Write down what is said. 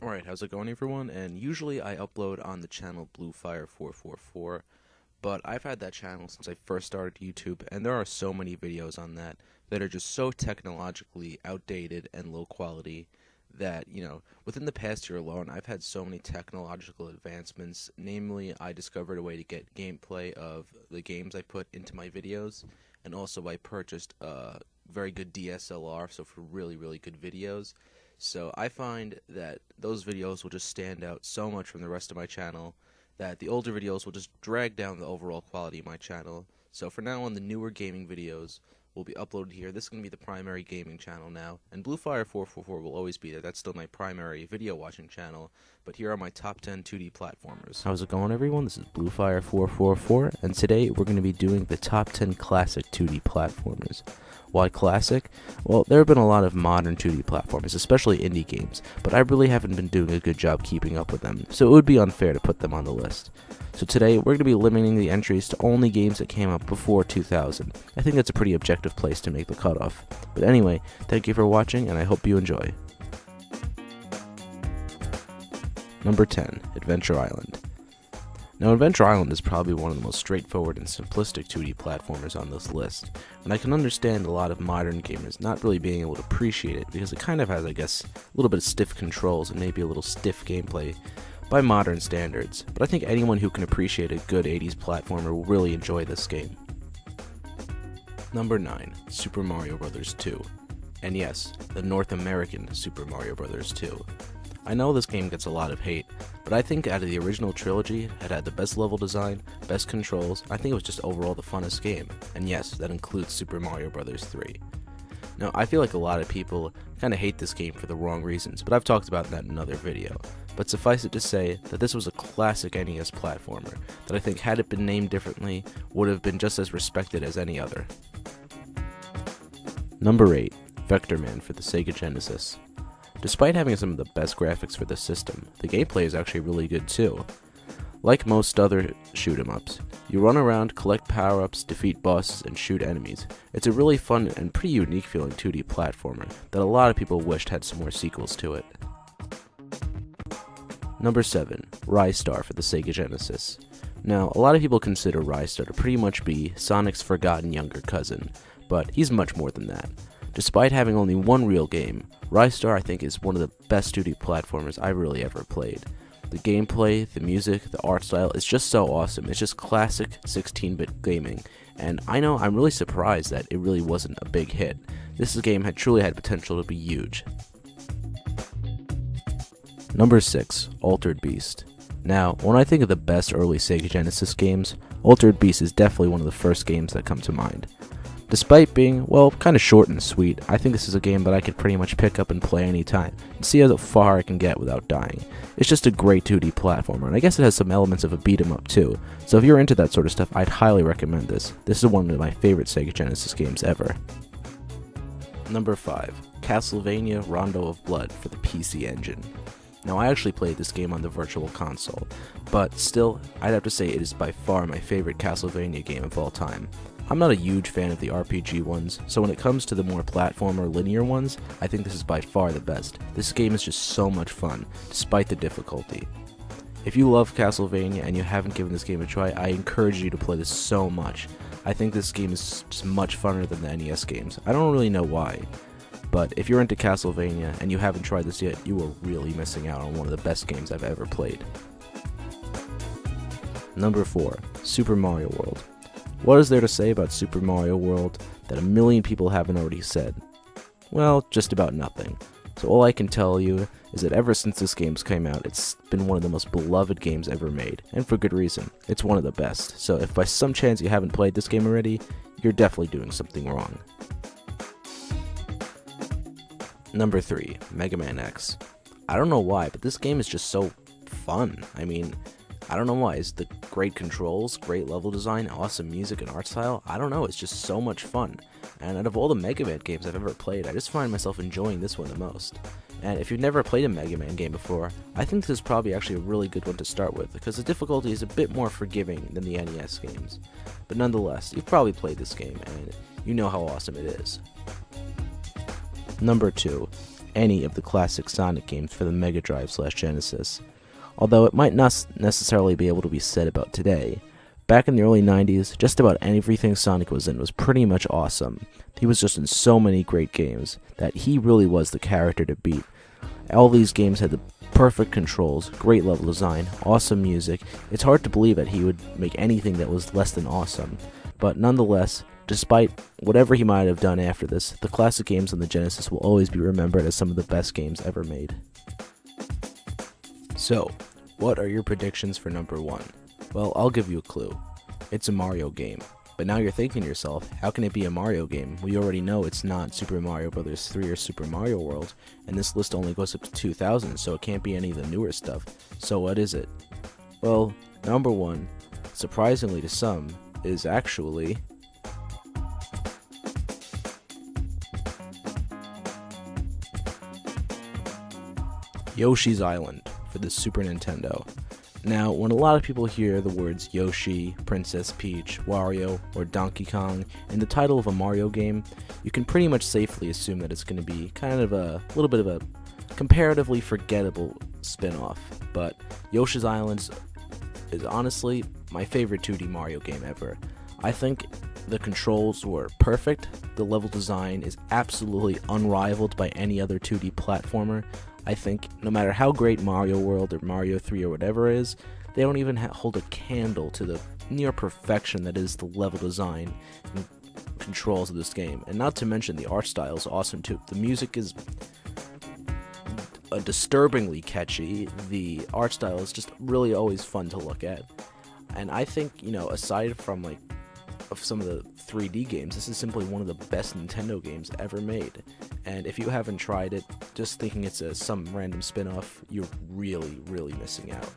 Alright, how's it going everyone? And usually I upload on the channel Bluefire444, but I've had that channel since I first started YouTube, and there are so many videos on that are just so technologically outdated and low quality that, within the past year alone, I've had so many technological advancements. Namely, I discovered a way to get gameplay of the games I put into my videos, and also I purchased a very good DSLR, so for really, really good videos. So I find that those videos will just stand out so much from the rest of my channel that the older videos will just drag down the overall quality of my channel. So for now on, the newer gaming videos will be uploaded here. This is going to be the primary gaming channel now, and Bluefire444 will always be there. That's still my primary video watching channel, but here are my top 10 2D platformers. How's it going everyone? This is Bluefire444, and today we're going to be doing the top 10 classic 2D platformers. Why classic? Well, there have been a lot of modern 2D platformers, especially indie games, but I really haven't been doing a good job keeping up with them, so it would be unfair to put them on the list. So today, we're going to be limiting the entries to only games that came out before 2000. I think that's a pretty objective place to make the cutoff. But anyway, thank you for watching, and I hope you enjoy. Number 10, Adventure Island. Now, Adventure Island is probably one of the most straightforward and simplistic 2D platformers on this list, and I can understand a lot of modern gamers not really being able to appreciate it because it kind of has, I guess, a little bit of stiff controls and maybe a little stiff gameplay by modern standards, but I think anyone who can appreciate a good 80s platformer will really enjoy this game. Number 9, Super Mario Bros. 2. And yes, the North American Super Mario Bros. 2. I know this game gets a lot of hate, but I think out of the original trilogy, it had the best level design, best controls. I think it was just overall the funnest game, and yes, that includes Super Mario Bros. 3. Now, I feel like a lot of people kind of hate this game for the wrong reasons, but I've talked about that in another video. But suffice it to say that this was a classic NES platformer that I think had it been named differently would have been just as respected as any other. Number 8, Vector Man for the Sega Genesis. Despite having some of the best graphics for the system, the gameplay is actually really good too. Like most other shoot-em-ups, you run around, collect power-ups, defeat bosses, and shoot enemies. It's a really fun and pretty unique feeling 2D platformer that a lot of people wished had some more sequels to it. Number 7, Ristar for the Sega Genesis. Now, a lot of people consider Ristar to pretty much be Sonic's forgotten younger cousin, but he's much more than that. Despite having only one real game, Ristar I think is one of the best 2D platformers I've really ever played. The gameplay, the music, the art style is just so awesome. It's just classic 16-bit gaming, and I know I'm really surprised that it really wasn't a big hit. This game had truly had potential to be huge. Number 6, Altered Beast. Now, when I think of the best early Sega Genesis games, Altered Beast is definitely one of the first games that come to mind. Despite being, well, kind of short and sweet, I think this is a game that I could pretty much pick up and play anytime, and see how far I can get without dying. It's just a great 2D platformer, and I guess it has some elements of a beat 'em up too, so if you're into that sort of stuff, I'd highly recommend this. This is one of my favorite Sega Genesis games ever. Number 5, Castlevania Rondo of Blood for the PC Engine. Now, I actually played this game on the Virtual Console, but still, I'd have to say it is by far my favorite Castlevania game of all time. I'm not a huge fan of the RPG ones, so when it comes to the more platformer linear ones, I think this is by far the best. This game is just so much fun, despite the difficulty. If you love Castlevania and you haven't given this game a try, I encourage you to play this so much. I think this game is just much funner than the NES games. I don't really know why, but if you're into Castlevania and you haven't tried this yet, you are really missing out on one of the best games I've ever played. Number 4, Super Mario World. What is there to say about Super Mario World that a million people haven't already said? Well, just about nothing. So all I can tell you is that ever since this game came out, it's been one of the most beloved games ever made, and for good reason. It's one of the best, so if by some chance you haven't played this game already, you're definitely doing something wrong. Number 3, Mega Man X. I don't know why, but this game is just so fun. I don't know why. It's the great controls, great level design, awesome music and art style. I don't know, it's just so much fun. And out of all the Mega Man games I've ever played, I just find myself enjoying this one the most. And if you've never played a Mega Man game before, I think this is probably actually a really good one to start with, because the difficulty is a bit more forgiving than the NES games. But nonetheless, you've probably played this game, and you know how awesome it is. Number 2, any of the classic Sonic games for the Mega Drive/Genesis. Although it might not necessarily be able to be said about today. Back in the early 90s, just about everything Sonic was in was pretty much awesome. He was just in so many great games that he really was the character to beat. All these games had the perfect controls, great level design, awesome music. It's hard to believe that he would make anything that was less than awesome. But nonetheless, despite whatever he might have done after this, the classic games on the Genesis will always be remembered as some of the best games ever made. So, what are your predictions for number 1? Well, I'll give you a clue. It's a Mario game. But now you're thinking to yourself, how can it be a Mario game? We already know it's not Super Mario Bros. 3 or Super Mario World, and this list only goes up to 2000, so it can't be any of the newer stuff. So what is it? Well, number 1, surprisingly to some, is actually Yoshi's Island for the Super Nintendo. Now, when a lot of people hear the words Yoshi, Princess Peach, Wario, or Donkey Kong in the title of a Mario game, you can pretty much safely assume that it's going to be kind of a little bit of a comparatively forgettable spin-off. But Yoshi's Island is honestly my favorite 2D Mario game ever. I think the controls were perfect, the level design is absolutely unrivaled by any other 2D platformer. I think no matter how great Mario World or Mario 3 or whatever is, they don't even hold a candle to the near perfection that is the level design and controls of this game. And not to mention the art style is awesome too. The music is disturbingly catchy. The art style is just really always fun to look at. And I think, aside from of some of the 3D games, this is simply one of the best Nintendo games ever made. And if you haven't tried it, just thinking it's some random spin-off, you're really, really missing out.